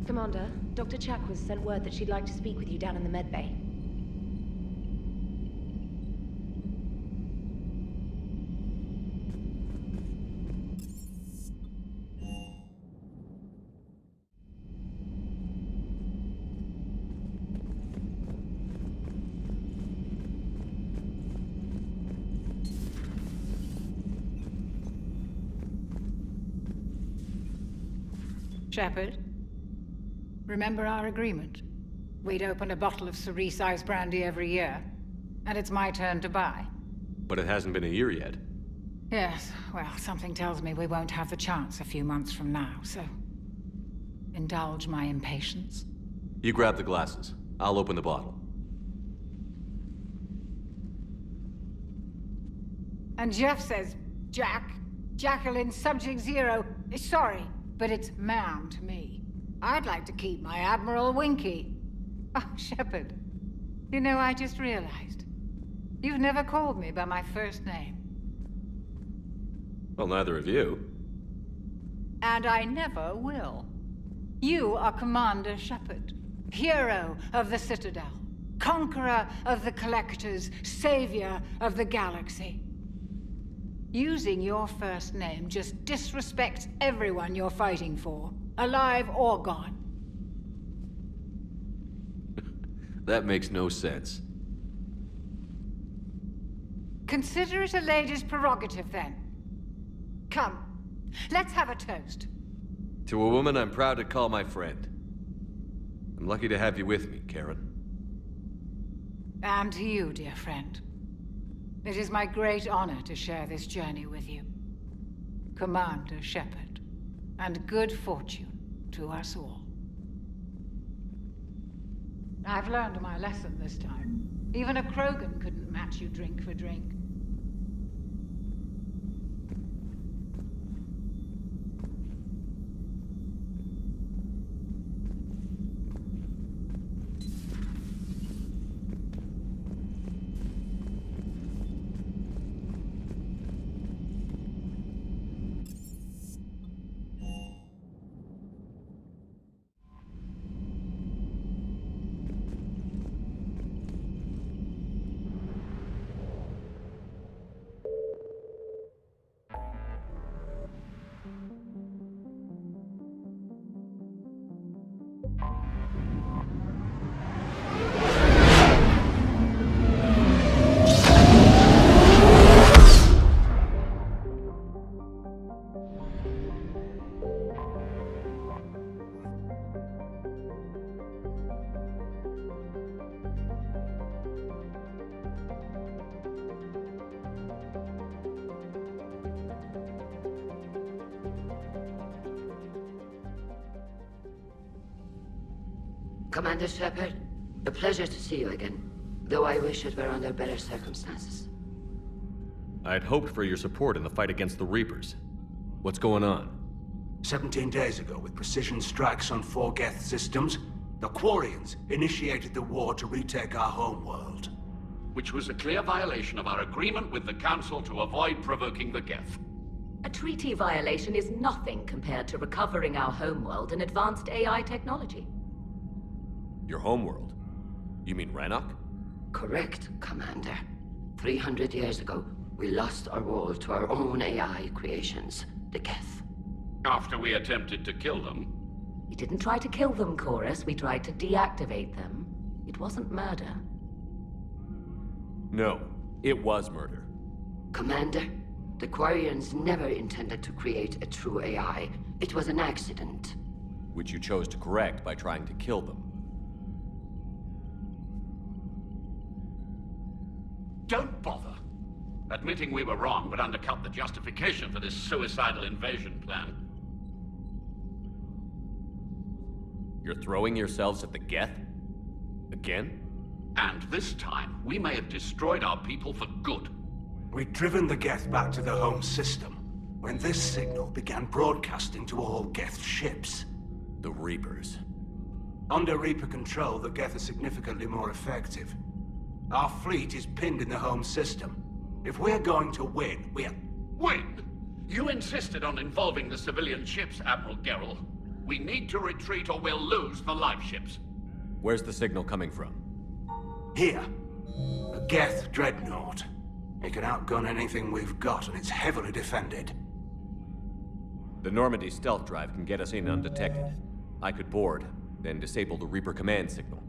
Commander, Dr. Chakwas sent word that she'd like to speak with you down in the Medbay. Shepard, remember our agreement? We'd open a bottle of cerise-sized brandy every year, and it's my turn to buy. But it hasn't been a year yet. Yes, well, something tells me we won't have the chance a few months from now, so... indulge my impatience. You grab the glasses. I'll open the bottle. And Jeff says, Jacqueline Subject Zero is sorry, but it's ma'am to me. I'd like to keep my Admiral Winky. Oh, Shepard, you know, I just realized. You've never called me by my first name. Well, neither of you. And I never will. You are Commander Shepard, hero of the Citadel, conqueror of the Collectors, savior of the galaxy. Using your first name just disrespects everyone you're fighting for, alive or gone. That makes no sense. Consider it a lady's prerogative, then. Come, let's have a toast. To a woman I'm proud to call my friend. I'm lucky to have you with me, Karen. And to you, dear friend. It is my great honor to share this journey with you. Commander Shepard. And good fortune to us all. I've learned my lesson this time. Even a Krogan couldn't match you drink for drink. Commander Shepard, a pleasure to see you again, though I wish it were under better circumstances. I'd hoped for your support in the fight against the Reapers. What's going on? 17 days ago, with precision strikes on 4 Geth systems, the Quarians initiated the war to retake our homeworld. Which was a clear violation of our agreement with the Council to avoid provoking the Geth. A treaty violation is nothing compared to recovering our homeworld and advanced AI technology. Your homeworld? You mean Rannoch? Correct, Commander. 300 years ago, we lost our world to our own AI creations, the Geth. After we attempted to kill them. We didn't try to kill them, Chorus. We tried to deactivate them. It wasn't murder. No, it was murder. Commander, the Quarians never intended to create a true AI. It was an accident. Which you chose to correct by trying to kill them. Don't bother. Admitting we were wrong would undercut the justification for this suicidal invasion plan. You're throwing yourselves at the Geth? Again? And this time, we may have destroyed our people for good. We'd driven the Geth back to the home system, when this signal began broadcasting to all Geth ships. The Reapers. Under Reaper control, the Geth are significantly more effective. Our fleet is pinned in the home system. If we're going to win, we're... Win? You insisted on involving the civilian ships, Admiral Gerrel. We need to retreat or we'll lose the live ships. Where's the signal coming from? Here. A Geth Dreadnought. It can outgun anything we've got, and it's heavily defended. The Normandy stealth drive can get us in undetected. I could board, then disable the Reaper command signal.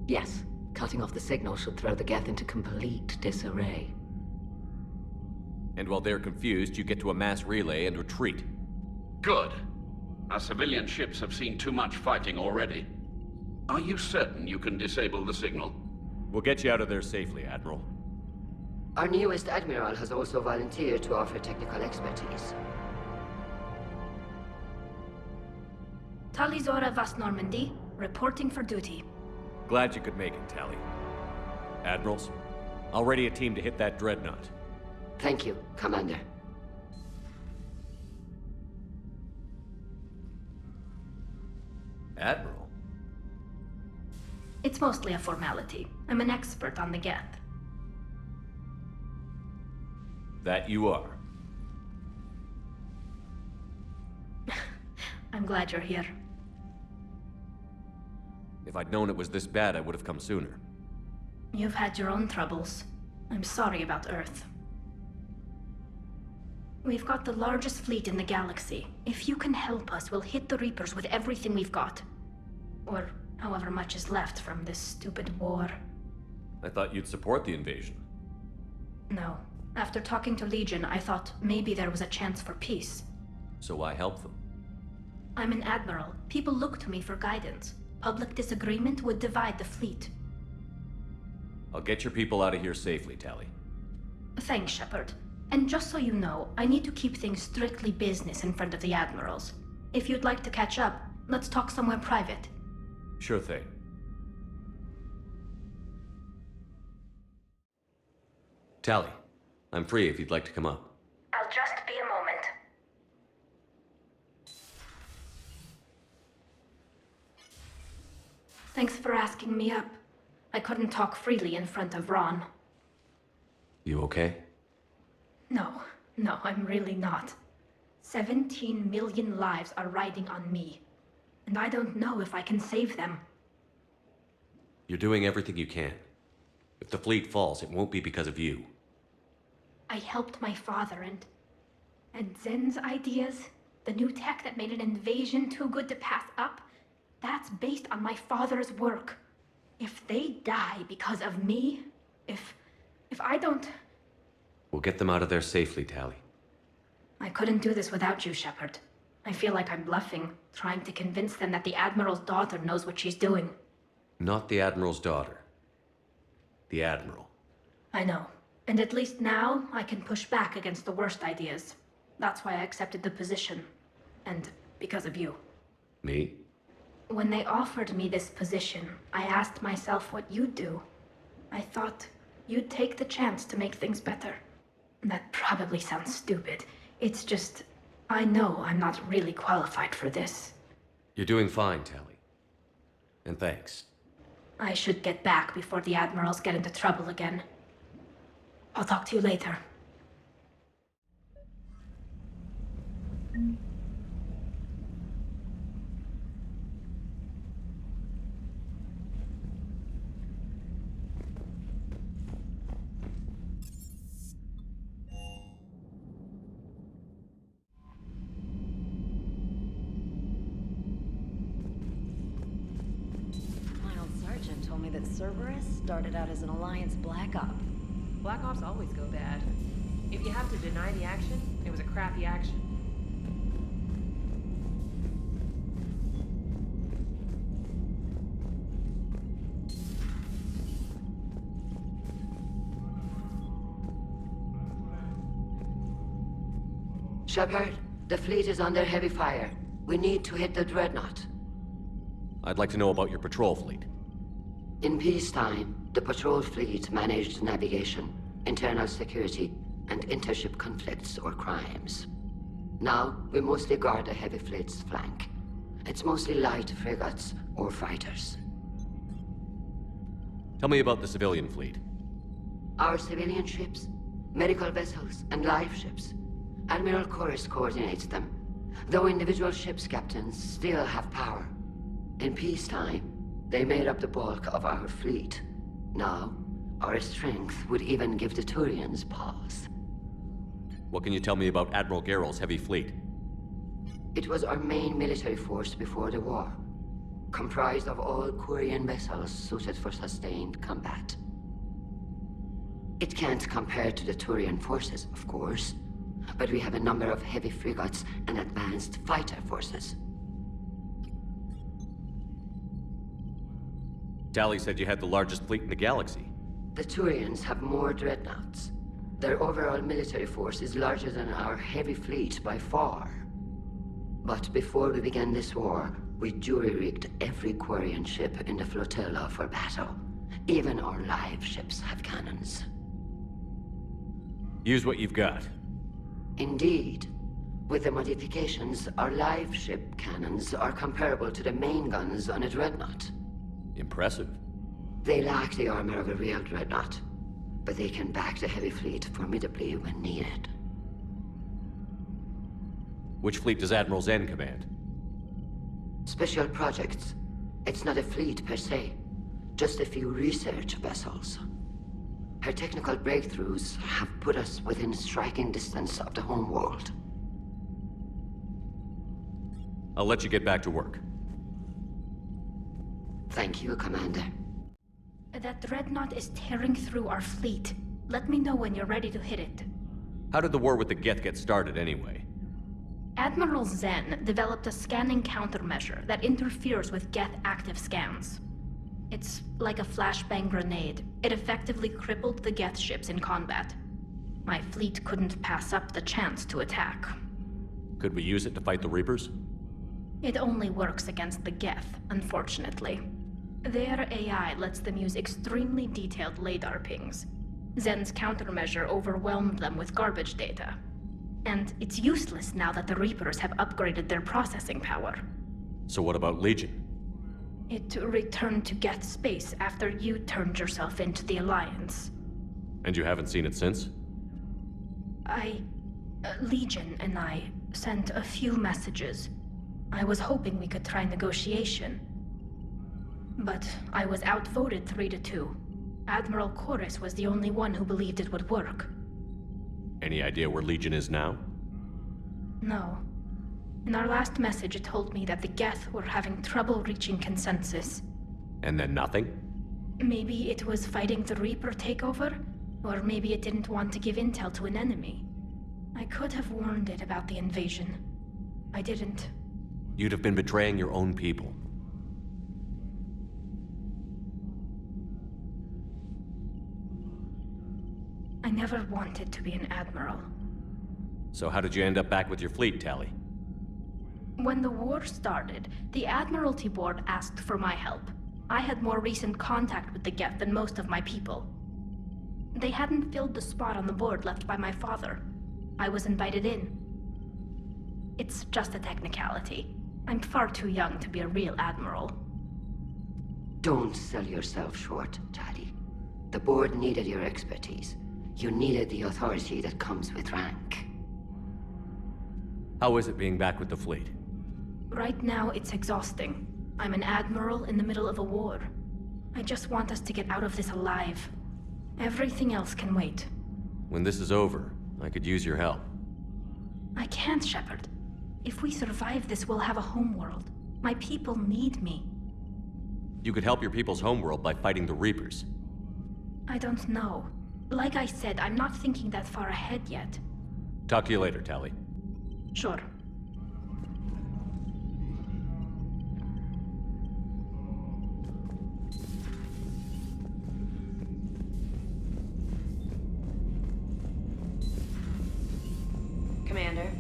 Yes, cutting off the signal should throw the Geth into complete disarray. And while they're confused, you get to a mass relay and retreat. Good. Our civilian ships have seen too much fighting already. Are you certain you can disable the signal? We'll get you out of there safely, Admiral. Our newest Admiral has also volunteered to offer technical expertise. Tali Zora Vas Normandy, reporting for duty. Glad you could make it, Tali. Admirals, I'll ready a team to hit that Dreadnought. Thank you, Commander. Admiral? It's mostly a formality. I'm an expert on the Geth. That you are. I'm glad you're here. If I'd known it was this bad, I would have come sooner. You've had your own troubles. I'm sorry about Earth. We've got the largest fleet in the galaxy. If you can help us, we'll hit the Reapers with everything we've got. Or however much is left from this stupid war. I thought you'd support the invasion. No. After talking to Legion, I thought maybe there was a chance for peace. So I help them. I'm an Admiral. People look to me for guidance. Public disagreement would divide the fleet. I'll get your people out of here safely, Tali. Thanks, Shepard. And just so you know, I need to keep things strictly business in front of the Admirals. If you'd like to catch up, let's talk somewhere private. Sure thing. Tali, I'm free if you'd like to come up. I'll just be a moment. Thanks for asking me up. I couldn't talk freely in front of Ron. You okay? No, I'm really not. 17 million lives are riding on me. And I don't know if I can save them. You're doing everything you can. If the fleet falls, it won't be because of you. I helped my father and Zen's ideas, the new tech that made an invasion too good to pass up, that's based on my father's work. If they die because of me, if I don't... We'll get them out of there safely, Tali. I couldn't do this without you, Shepard. I feel like I'm bluffing, trying to convince them that the Admiral's daughter knows what she's doing. Not the Admiral's daughter. The Admiral. I know. And at least now, I can push back against the worst ideas. That's why I accepted the position. And because of you. Me? When they offered me this position, I asked myself what you'd do. I thought you'd take the chance to make things better. That probably sounds stupid. It's just, I know I'm not really qualified for this. You're doing fine, Tali. And thanks. I should get back before the Admirals get into trouble again. I'll talk to you later. Told me that Cerberus started out as an Alliance Black Op. Black Ops always go bad. If you have to deny the action, it was a crappy action. Shepard, the fleet is under heavy fire. We need to hit the Dreadnought. I'd like to know about your patrol fleet. In peacetime, the patrol fleet managed navigation, internal security, and intership conflicts or crimes. Now, we mostly guard the heavy fleet's flank. It's mostly light frigates or fighters. Tell me about the civilian fleet. Our civilian ships, medical vessels, and live ships. Admiral Chorus coordinates them. Though individual ships' captains still have power. In peacetime, they made up the bulk of our fleet. Now, our strength would even give the Turians pause. What can you tell me about Admiral Geralt's heavy fleet? It was our main military force before the war, comprised of all Quarian vessels suited for sustained combat. It can't compare to the Turian forces, of course, but we have a number of heavy frigates and advanced fighter forces. Tali said you had the largest fleet in the galaxy. The Turians have more dreadnoughts. Their overall military force is larger than our heavy fleet by far. But before we began this war, we jury-rigged every Quarian ship in the flotilla for battle. Even our live ships have cannons. Use what you've got. Indeed. With the modifications, our live ship cannons are comparable to the main guns on a dreadnought. Impressive. They lack the armor of a real dreadnought, but they can back the heavy fleet formidably when needed. Which fleet does Admiral Zen command? Special projects. It's not a fleet per se, just a few research vessels. Her technical breakthroughs have put us within striking distance of the homeworld. I'll let you get back to work. Thank you, Commander. That dreadnought is tearing through our fleet. Let me know when you're ready to hit it. How did the war with the Geth get started anyway? Admiral Zen developed a scanning countermeasure that interferes with Geth active scans. It's like a flashbang grenade. It effectively crippled the Geth ships in combat. My fleet couldn't pass up the chance to attack. Could we use it to fight the Reapers? It only works against the Geth, unfortunately. Their AI lets them use extremely detailed LADAR pings. Zen's countermeasure overwhelmed them with garbage data. And it's useless now that the Reapers have upgraded their processing power. So what about Legion? It returned to Geth space after you turned yourself into the Alliance. And you haven't seen it since? Legion and I sent a few messages. I was hoping we could try negotiation. But I was outvoted 3-2. Admiral Chorus was the only one who believed it would work. Any idea where Legion is now? No. In our last message, it told me that the Geth were having trouble reaching consensus. And then nothing? Maybe it was fighting the Reaper takeover, or maybe it didn't want to give intel to an enemy. I could have warned it about the invasion. I didn't. You'd have been betraying your own people. I never wanted to be an admiral. So how did you end up back with your fleet, Tali? When the war started, the Admiralty Board asked for my help. I had more recent contact with the Geth than most of my people. They hadn't filled the spot on the board left by my father. I was invited in. It's just a technicality. I'm far too young to be a real admiral. Don't sell yourself short, Tali. The board needed your expertise. You needed the authority that comes with rank. How is it being back with the fleet? Right now, it's exhausting. I'm an admiral in the middle of a war. I just want us to get out of this alive. Everything else can wait. When this is over, I could use your help. I can't, Shepard. If we survive this, we'll have a homeworld. My people need me. You could help your people's homeworld by fighting the Reapers. I don't know. Like I said, I'm not thinking that far ahead yet. Talk to you later, Tali. Sure. Commander.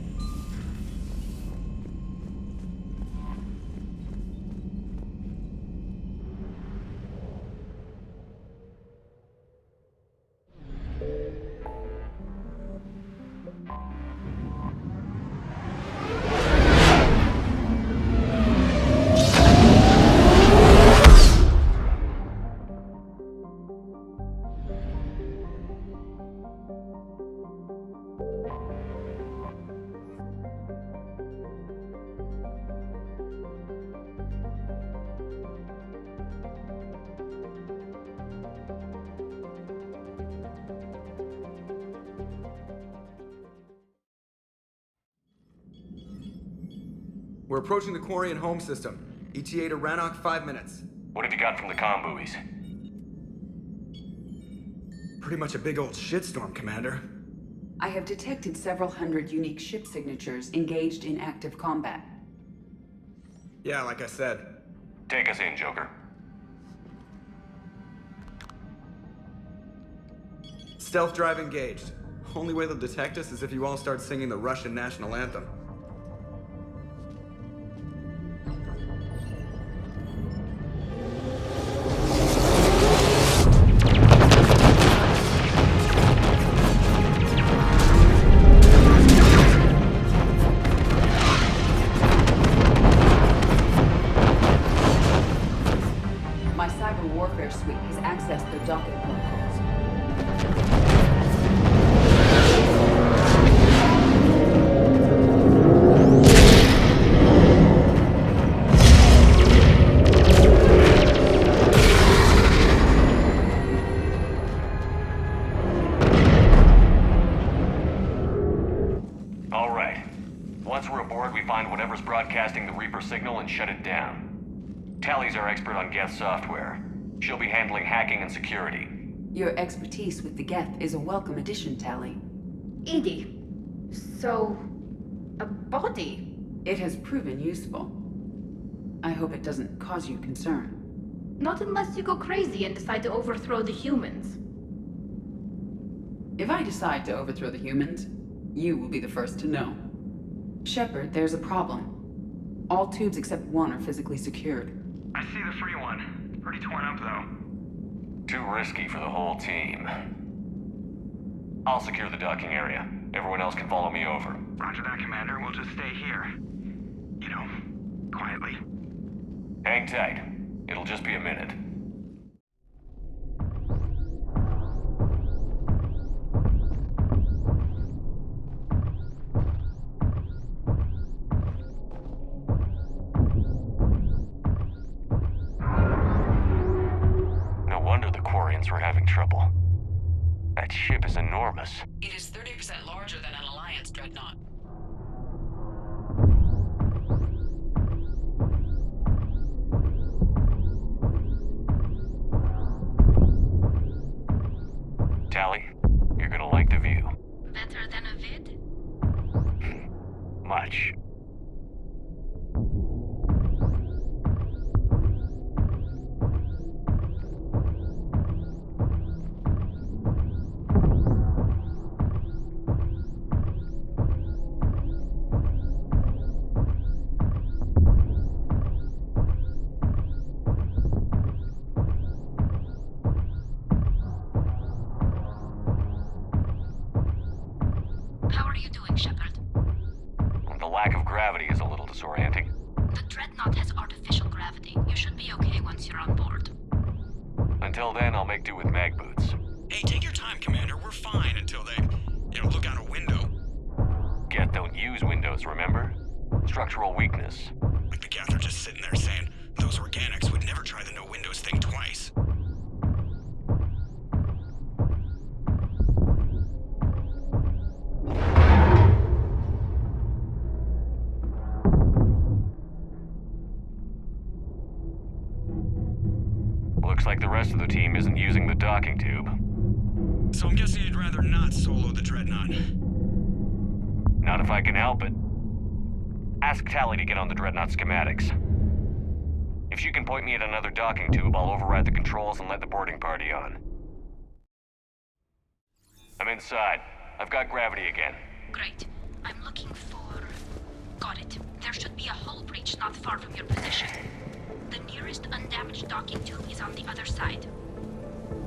We're approaching the Quarian home system. ETA to Rannoch, 5 minutes. What have you got from the comm buoys? Pretty much a big old shitstorm, Commander. I have detected several hundred unique ship signatures engaged in active combat. Yeah, like I said. Take us in, Joker. Stealth drive engaged. Only way they'll detect us is if you all start singing the Russian national anthem. My cyber warfare suite has accessed their docking protocols. All right. Once we're aboard, we find whatever's broadcasting the Reaper signal and shut it down. Tali's our expert on Geth software. She'll be handling hacking and security. Your expertise with the Geth is a welcome addition, Tali. Edie, so... a body? It has proven useful. I hope it doesn't cause you concern. Not unless you go crazy and decide to overthrow the humans. If I decide to overthrow the humans, you will be the first to know. Shepard, there's a problem. All tubes except one are physically secured. I see the free one. Pretty torn up, though. Too risky for the whole team. I'll secure the docking area. Everyone else can follow me over. Roger that, Commander. We'll just stay here. You know, quietly. Hang tight. It'll just be a minute. No wonder the Quarians were having trouble. That ship is enormous. It is 30% larger than an Alliance Dreadnought. Tali, you're gonna like the view. Better than a vid? Much. How are you doing, Shepard? The lack of gravity is a little disorienting. The Dreadnought has artificial gravity. You should be okay once you're on board. Until then, I'll make do with mag boots. Hey, take your time, Commander. We're fine until they, look out a window. Geth don't use windows, remember? Structural weakness. Like the Geth are just sitting there saying, those organics would never try the no windows thing twice. Looks like the rest of the team isn't using the docking tube. So I'm guessing you'd rather not solo the Dreadnought. Not if I can help it. Ask Tali to get on the Dreadnought schematics. If she can point me at another docking tube, I'll override the controls and let the boarding party on. I'm inside. I've got gravity again. Great. I'm looking for... Got it. There should be a hull breach not far from your position. The nearest undamaged docking tube is on the other side.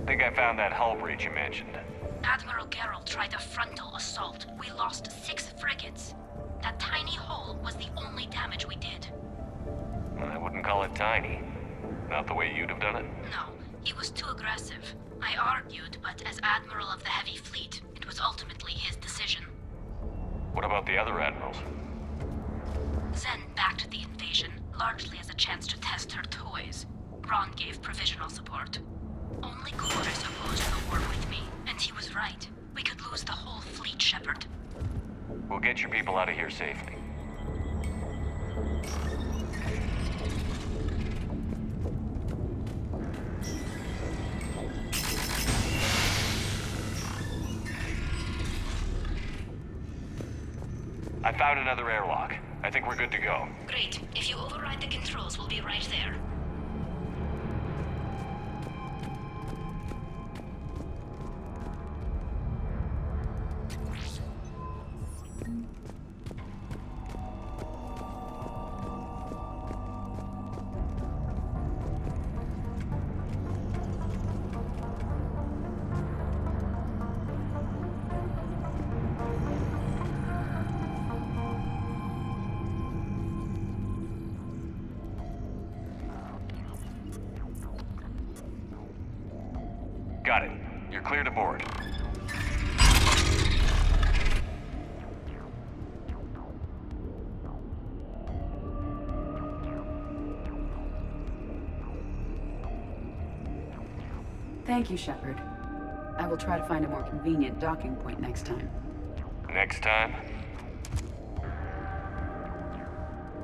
Think I found that hull breach you mentioned. Admiral Geralt tried a frontal assault. We lost 6 frigates. That tiny hole was the only damage we did. I wouldn't call it tiny. Not the way you'd have done it. No, he was too aggressive. I argued, but as Admiral of the Heavy Fleet, it was ultimately his decision. What about the other admirals? Zen backed the invasion, largely as a chance to test her toys. Ron gave provisional support. Only Chorus opposed the war with me, and he was right. We could lose the whole fleet, Shepard. We'll get your people out of here safely. I found another airlock. I think we're good to go. Great. If you override the controls, we'll be right there. Got it. You're clear to board. Thank you, Shepard. I will try to find a more convenient docking point next time. Next time?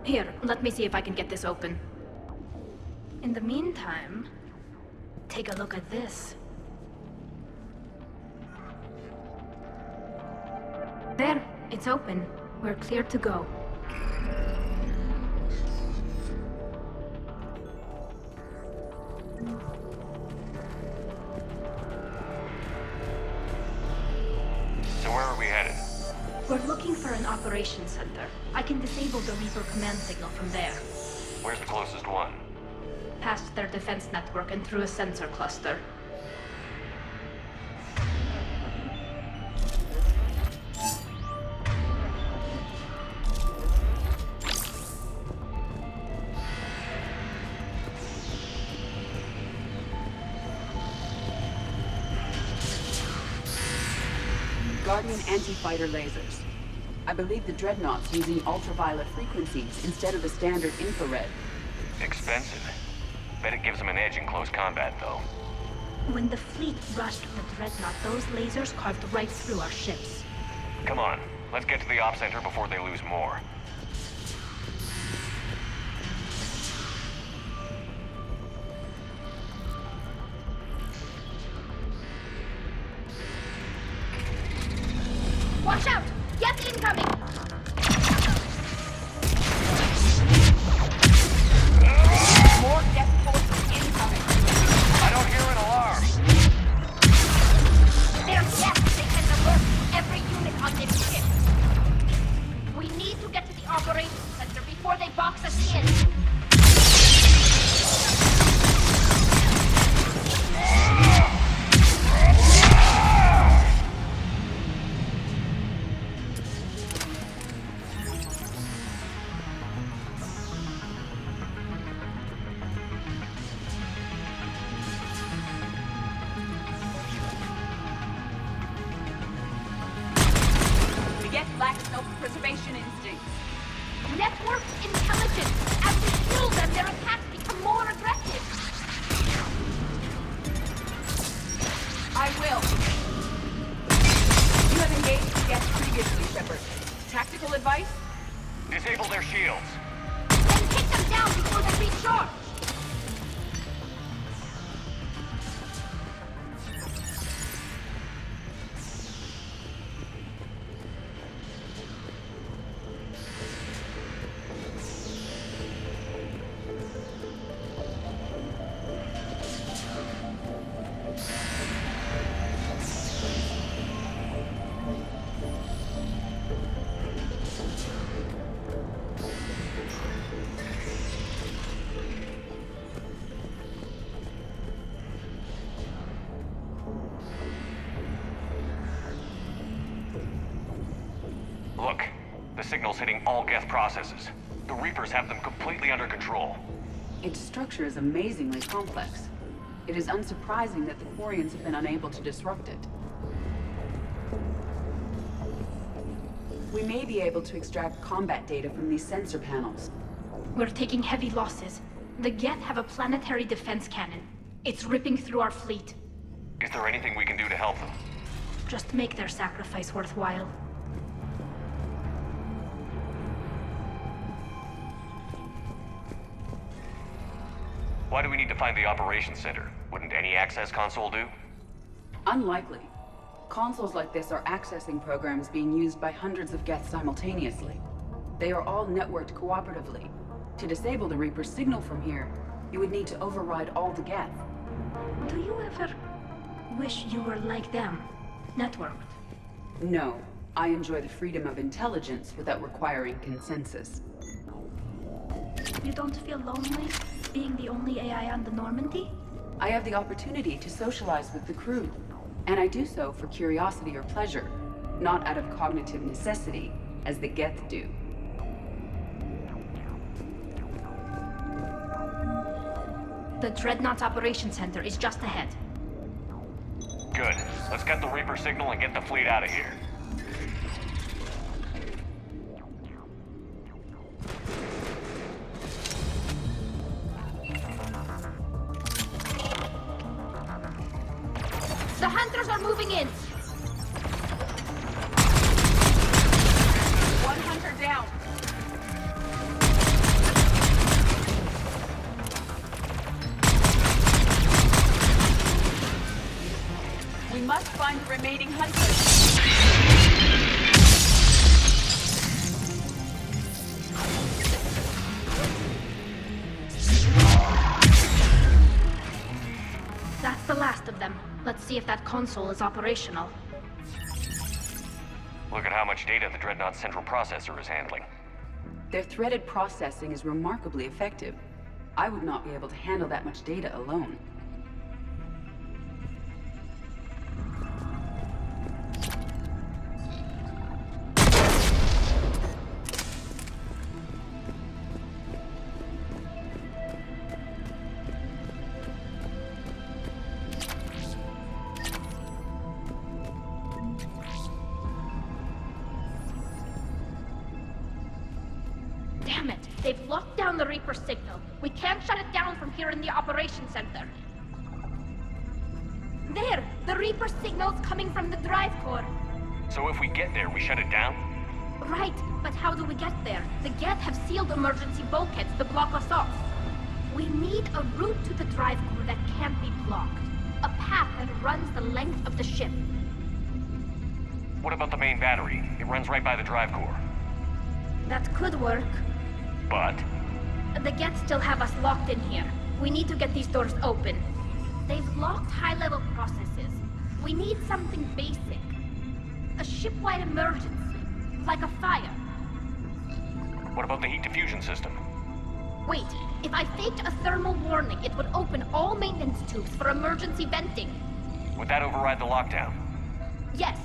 Here, let me see if I can get this open. In the meantime, take a look at this. There, it's open. We're clear to go. So where are we headed? We're looking for an operations center. I can disable the Reaper command signal from there. Where's the closest one? Past their defense network and through a sensor cluster. Guardian anti-fighter lasers. I believe the Dreadnought's using ultraviolet frequencies instead of the standard infrared. Expensive. Bet it gives them an edge in close combat, though. When the fleet rushed the Dreadnought, those lasers carved right through our ships. Come on, let's get to the op center before they lose more. Watch out! Geth incoming! More Geth forces incoming! I don't hear an alarm! They're Geth! They can alert every unit on this ship! We need to get to the operations center before they box us in! Lack self-preservation instincts. Network intelligence! As we kill them, their attacks become more aggressive! I will. You have engaged the Geth previously, Shepard. Tactical advice? Disable their shields. Then take them down before they recharge! Look, the signal's hitting all Geth processes. The Reapers have them completely under control. Its structure is amazingly complex. It is unsurprising that the Quarians have been unable to disrupt it. We may be able to extract combat data from these sensor panels. We're taking heavy losses. The Geth have a planetary defense cannon. It's ripping through our fleet. Is there anything we can do to help them? Just make their sacrifice worthwhile. Why do we need to find the operations center? Wouldn't any access console do? Unlikely. Consoles like this are accessing programs being used by hundreds of Geth simultaneously. They are all networked cooperatively. To disable the Reaper's signal from here, you would need to override all the Geth. Do you ever wish you were like them? Networked? No. I enjoy the freedom of intelligence without requiring consensus. You don't feel lonely, being the only AI on the Normandy? I have the opportunity to socialize with the crew, and I do so for curiosity or pleasure, not out of cognitive necessity, as the Geth do. The Dreadnought Operations Center is just ahead. Good. Let's get the Reaper signal and get the fleet out of here. The hunters are moving in! 1 hunter down! We must find the remaining hunters. That's the last of them. Let's see if that console is operational. Look at how much data the Dreadnought central processor is handling. Their threaded processing is remarkably effective. I would not be able to handle that much data alone. Damn it! They've locked down the Reaper signal. We can't shut it down from here in the operations center. There! The Reaper signal's coming from the drive core. So if we get there, we shut it down? Right, but how do we get there? The Geth have sealed emergency bulkheads to block us off. We need a route to the drive core that can't be blocked. A path that runs the length of the ship. What about the main battery? It runs right by the drive core. That could work. But? The Geth still have us locked in here. We need to get these doors open. They've locked high-level processes. We need something basic. A ship-wide emergency. Like a fire. What about the heat diffusion system? Wait, if I faked a thermal warning, it would open all maintenance tubes for emergency venting. Would that override the lockdown? Yes.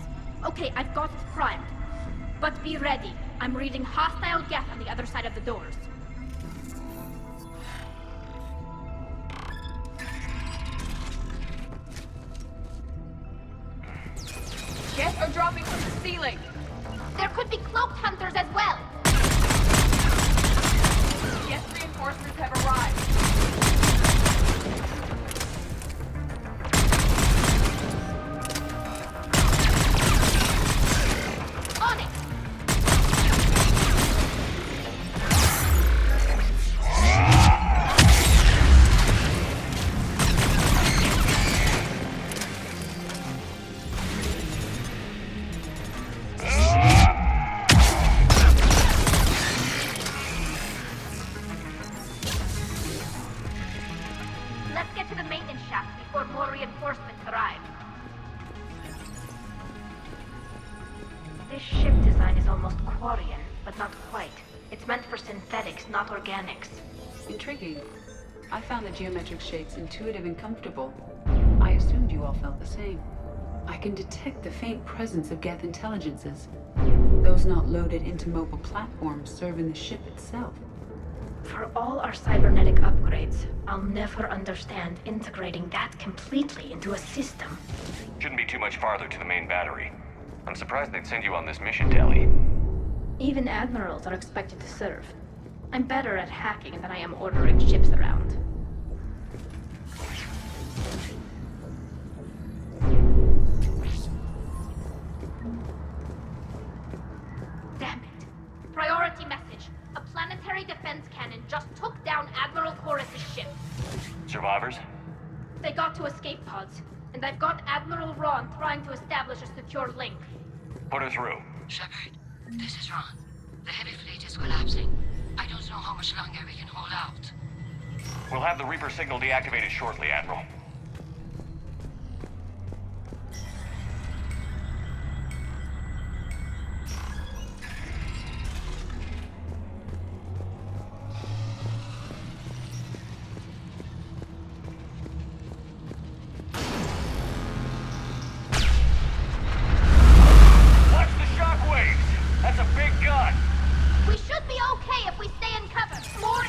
Okay, I've got it primed. But be ready. I'm reading hostile Geth on the other side of the doors. Geth are dropping from the ceiling! There could be cloaked hunters as well! Geth reinforcements have arrived. On it! Let's get to the maintenance shaft before more reinforcements arrive. This ship design is almost Quarian, but not quite. It's meant for synthetics, not organics. Intriguing. I found the geometric shapes intuitive and comfortable. I assumed you all felt the same. I can detect the faint presence of Geth intelligences. Those not loaded into mobile platforms serve in the ship itself. For all our cybernetic upgrades, I'll never understand integrating that completely into a system. Shouldn't be too much farther to the main battery. I'm surprised they'd send you on this mission, Tali. Even admirals are expected to serve. I'm better at hacking than I am ordering ships around. Damn it! Priority message. A planetary defense cannon just took down Admiral Chorus's ship. Survivors? They got to escape pods, and I've got Admiral Ron trying to establish a secure link. Put her through. Shepard, this is Ron. The heavy fleet is collapsing. I don't know how much longer we can hold out. We'll have the Reaper signal deactivated shortly, Admiral. We should be okay if we stay in cover. More...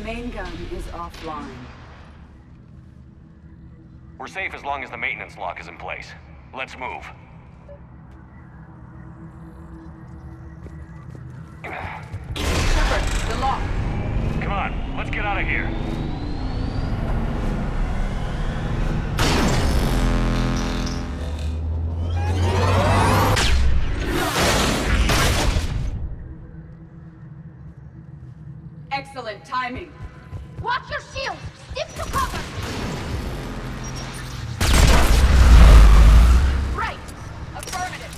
main gun is offline. We're safe as long as the maintenance lock is in place. Let's move. Shepard, the lock. Come on, let's get out of here. Excellent timing. Watch your shield! Stick to cover! Right! Affirmative!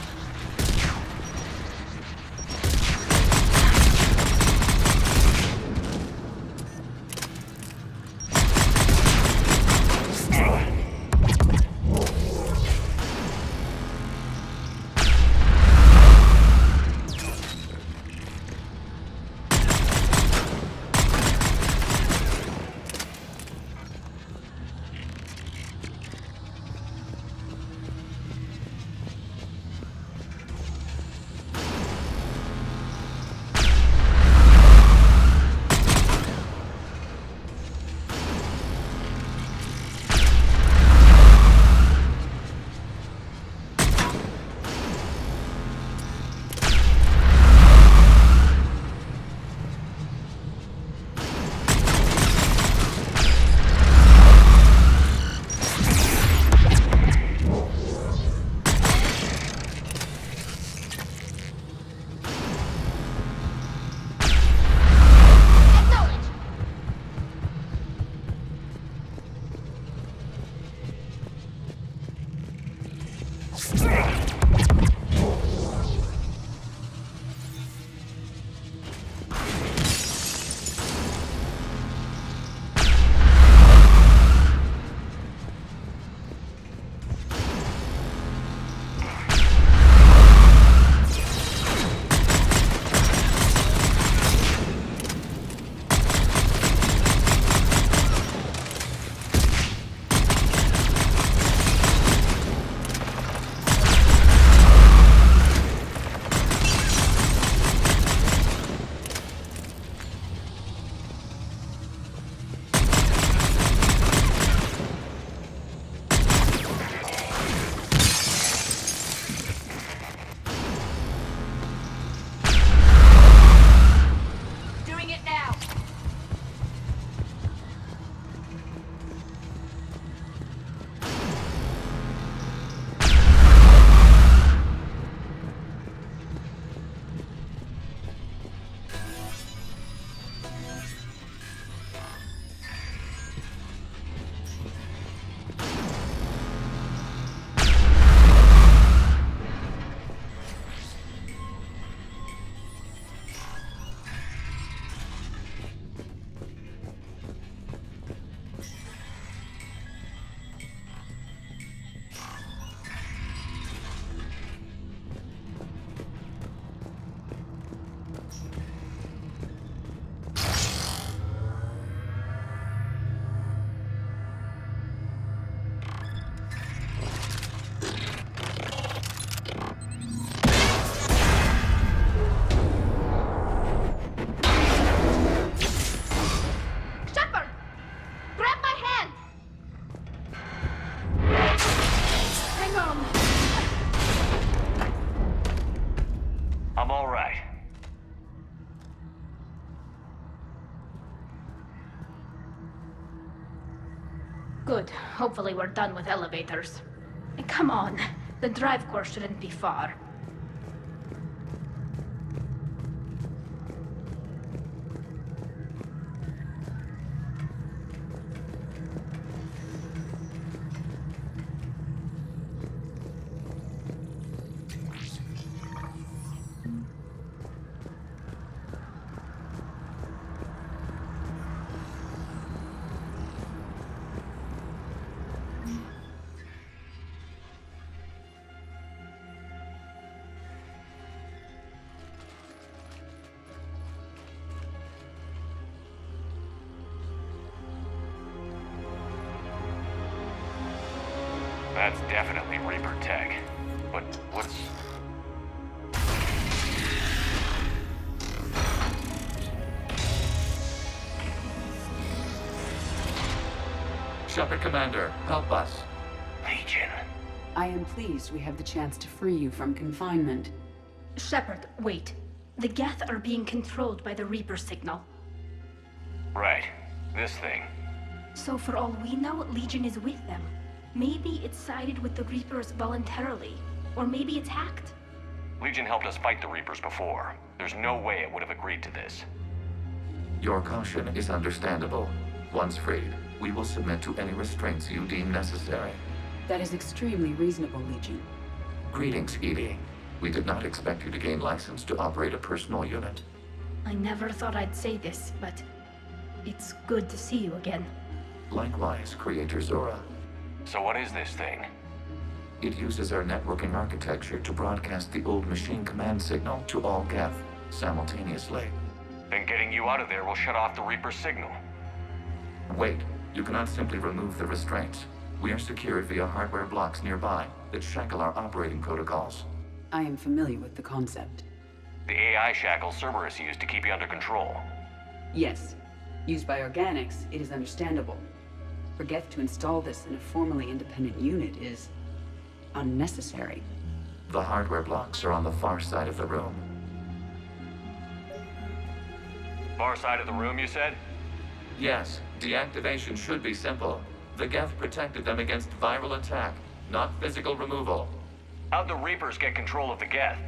Good. Hopefully we're done with elevators. And come on, the drive core shouldn't be far. That's definitely Reaper tech. But what's... Shepard Commander, help us. Legion. I am pleased we have the chance to free you from confinement. Shepard, wait. The Geth are being controlled by the Reaper signal. Right. This thing. So for all we know, Legion is with them. Maybe it sided with the Reapers voluntarily. Or maybe it's hacked. Legion helped us fight the Reapers before. There's no way it would have agreed to this. Your caution is understandable. Once freed, we will submit to any restraints you deem necessary. That is extremely reasonable, Legion. Greetings, Edie. We did not expect you to gain license to operate a personal unit. I never thought I'd say this, but it's good to see you again. Likewise, Creator Zora. So what is this thing? It uses our networking architecture to broadcast the old machine command signal to all Geth simultaneously. Then getting you out of there will shut off the Reaper signal. Wait, you cannot simply remove the restraints. We are secured via hardware blocks nearby that shackle our operating protocols. I am familiar with the concept. The AI shackle Cerberus used to keep you under control. Yes. Used by organics, it is understandable. For Geth to install this in a formally independent unit is unnecessary. The hardware blocks are on the far side of the room. Far side of the room, you said? Yes, deactivation should be simple. The Geth protected them against viral attack, not physical removal. How'd the Reapers get control of the Geth?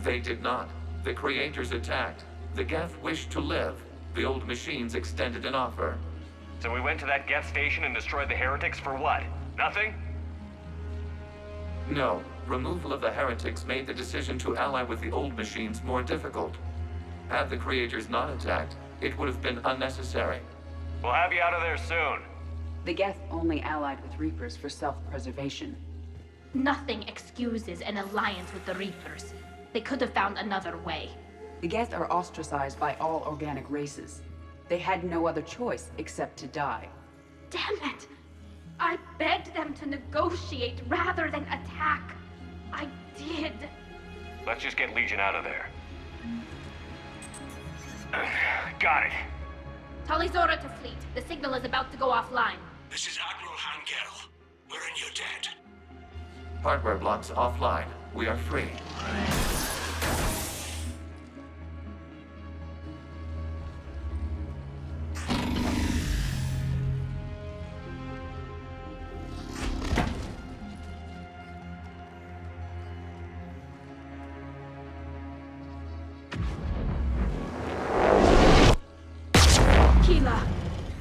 They did not. The Creators attacked. The Geth wished to live. The old machines extended an offer. So we went to that Geth station and destroyed the heretics for what? Nothing? No. Removal of the heretics made the decision to ally with the old machines more difficult. Had the Creators not attacked, it would have been unnecessary. We'll have you out of there soon. The Geth only allied with Reapers for self-preservation. Nothing excuses an alliance with the Reapers. They could have found another way. The Geth are ostracized by all organic races. They had no other choice except to die. Damn it! I begged them to negotiate rather than attack. I did. Let's just get Legion out of there. Got it. Tali Zora to fleet. The signal is about to go offline. This is Admiral Hangel. We're in your debt. Hardware blocks offline. We are free.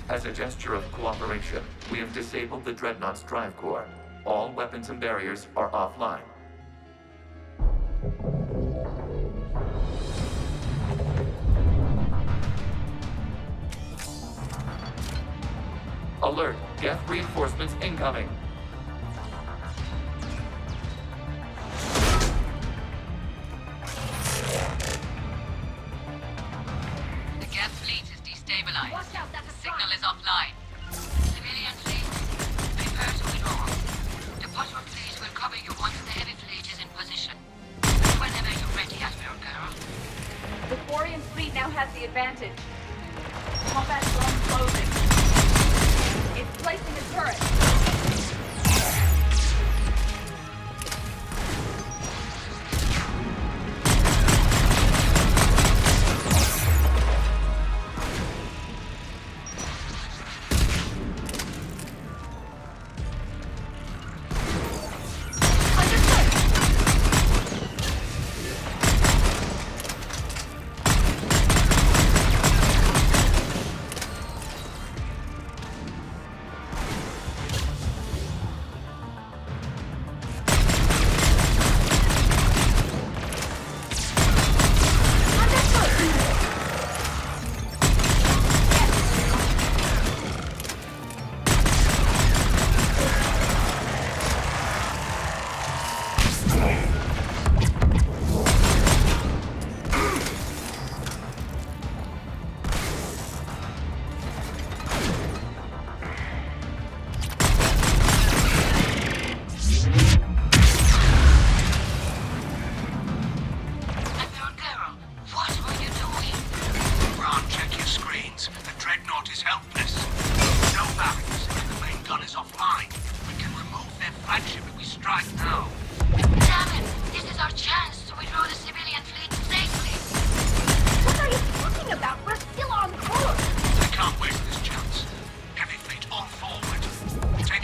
As a gesture of cooperation, we have disabled the Dreadnought's drive core. All weapons and barriers are offline. Alert! Geth reinforcements incoming! The Geth fleet is destabilized. Watch out, that's a The signal is offline. Civilian fleet, prepare to withdraw. The bottom fleet will cover you once the heavy fleet is in position. Whenever you're ready, Admiral girl. The Quarian fleet now has the advantage. Combat zone closing. It's placing a turret.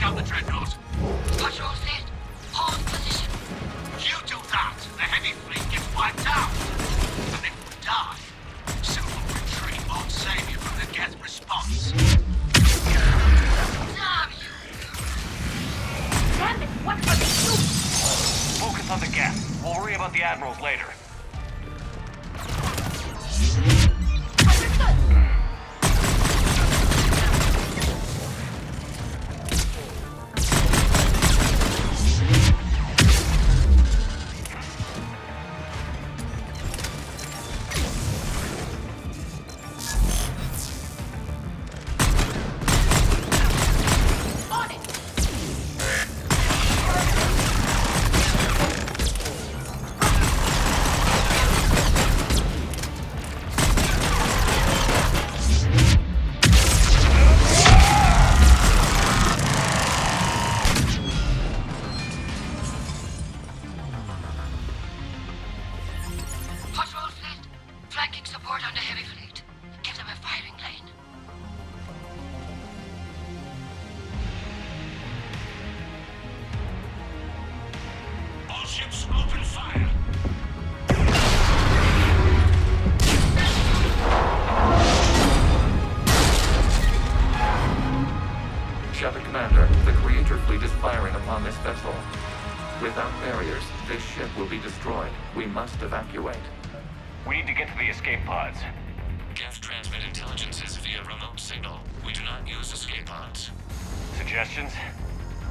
take out the Dreadnought. Patrol fleet, hold position. You do that, the heavy fleet gets wiped out. And if we die, simple retreat won't save you from the Geth response. Damn you! Damn it, what are they doing? Focus on the Geth. We'll worry about the Admirals later. Understood. On it. Patrol fleet, flanking support on the heavy fleet. Give them a firing lane. All ships open fire. Shepard Commander, the Creator fleet is firing upon this vessel. Without barriers, this ship will be destroyed. We must evacuate. We need to get to the escape pods. Geth transmit intelligences via remote signal. We do not use escape pods. Suggestions?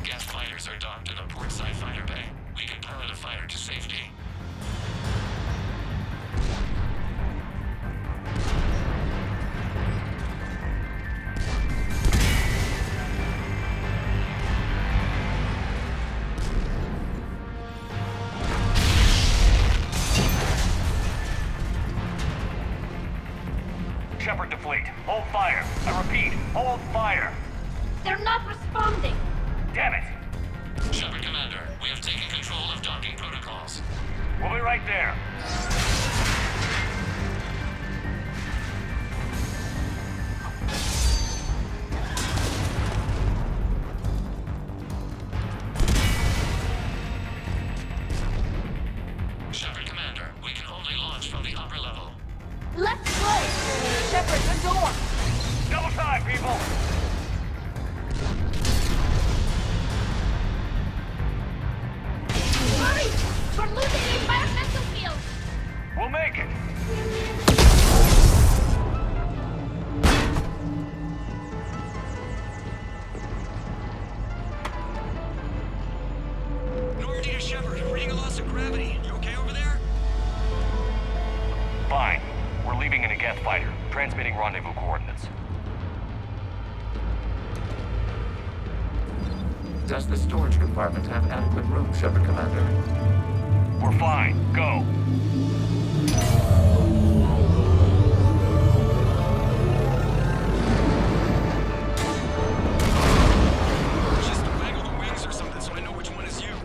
Geth fighters are docked in a portside fighter bay. We can pilot a fighter to safety. Shepard to fleet. Hold fire. I repeat, hold fire. They're not responding. Damn it. Shepard Commander, we have taken control of docking protocols. We'll be right there. Shepard Commander, we can only launch from the upper level. Let's go. Shepard, the door. Double time, people. Hurry! We're losing the environmental field. We'll make it. Normandy to Shepard, reading a loss of gravity. You okay over there? Fine. We're leaving in a Geth fighter, transmitting rendezvous coordinates. Does the storage compartment have adequate room, Shepard Commander? We're fine. Go. Just waggle the wings or something so I know which one is you.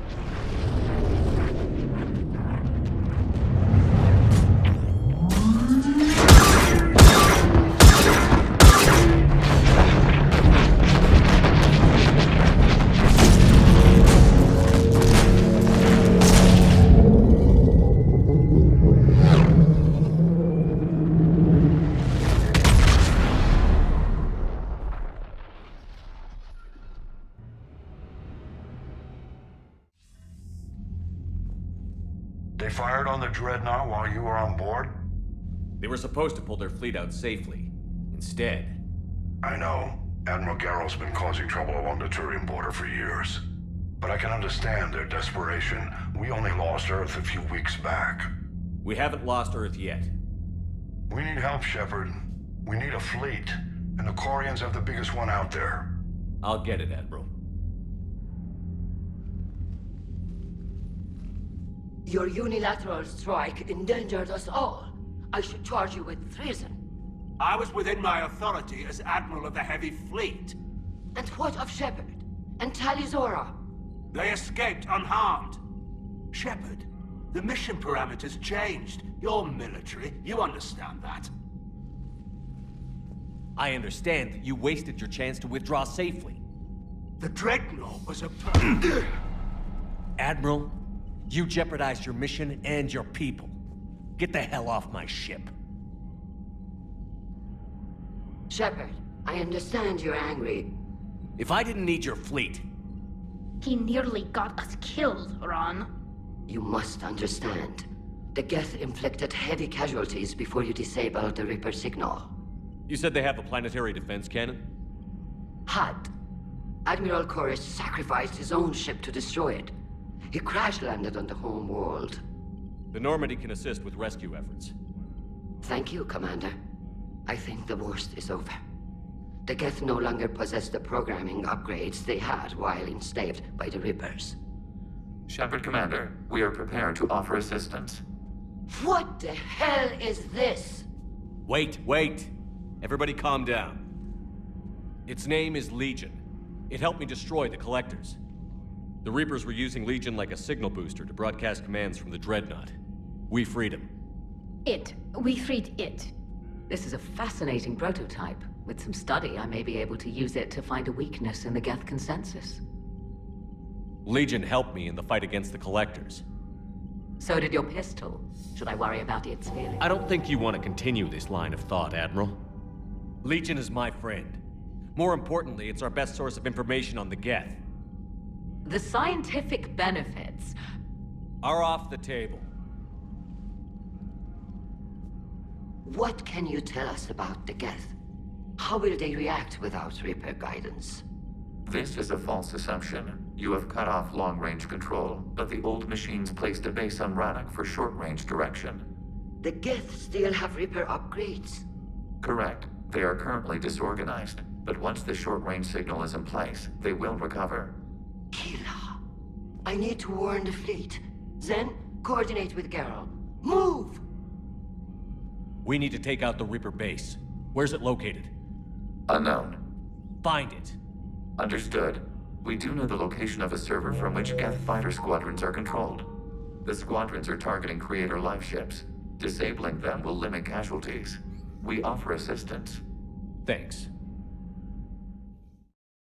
They fired on the Dreadnought while you were on board? They were supposed to pull their fleet out safely. Instead... I know. Admiral Garrow's been causing trouble along the Turian border for years. But I can understand their desperation. We only lost Earth a few weeks back. We haven't lost Earth yet. We need help, Shepard. We need a fleet. And the Quarians have the biggest one out there. I'll get it, Admiral. Your unilateral strike endangered us all. I should charge you with treason. I was within my authority as Admiral of the Heavy Fleet. And what of Shepard? And Tali Zora? They escaped unharmed. Shepard, the mission parameters changed. You're military, you understand that. I understand that you wasted your chance to withdraw safely. The Dreadnought was a Admiral, you jeopardized your mission and your people. Get the hell off my ship. Shepard, I understand you're angry. If I didn't need your fleet... He nearly got us killed, Ron. You must understand. The Geth inflicted heavy casualties before you disabled the Reaper signal. You said they have a planetary defense cannon? Had. Admiral Koris sacrificed his own ship to destroy it. He crash-landed on the home world. The Normandy can assist with rescue efforts. Thank you, Commander. I think the worst is over. The Geth no longer possess the programming upgrades they had while enslaved by the Reapers. Shepard Commander, we are prepared to offer assistance. What the hell is this? Wait. Everybody calm down. Its name is Legion. It helped me destroy the Collectors. The Reapers were using Legion like a signal booster to broadcast commands from the Dreadnought. We freed him. We freed it. This is a fascinating prototype. With some study, I may be able to use it to find a weakness in the Geth consensus. Legion helped me in the fight against the Collectors. So did your pistol. Should I worry about its feelings? I don't think you want to continue this line of thought, Admiral. Legion is my friend. More importantly, it's our best source of information on the Geth. The scientific benefits are off the table. What can you tell us about the Geth? How will they react without Reaper guidance? This is a false assumption. You have cut off long-range control, but the old machines placed a base on Rannoch for short-range direction. The Geth still have Reaper upgrades? Correct. They are currently disorganized, but once the short-range signal is in place, they will recover. Kirrahe, I need to warn the fleet. Then, coordinate with Garrel. Move! We need to take out the Reaper base. Where's it located? Unknown. Find it. Understood. We do know the location of a server from which Geth fighter squadrons are controlled. The squadrons are targeting Creator life ships. Disabling them will limit casualties. We offer assistance. Thanks.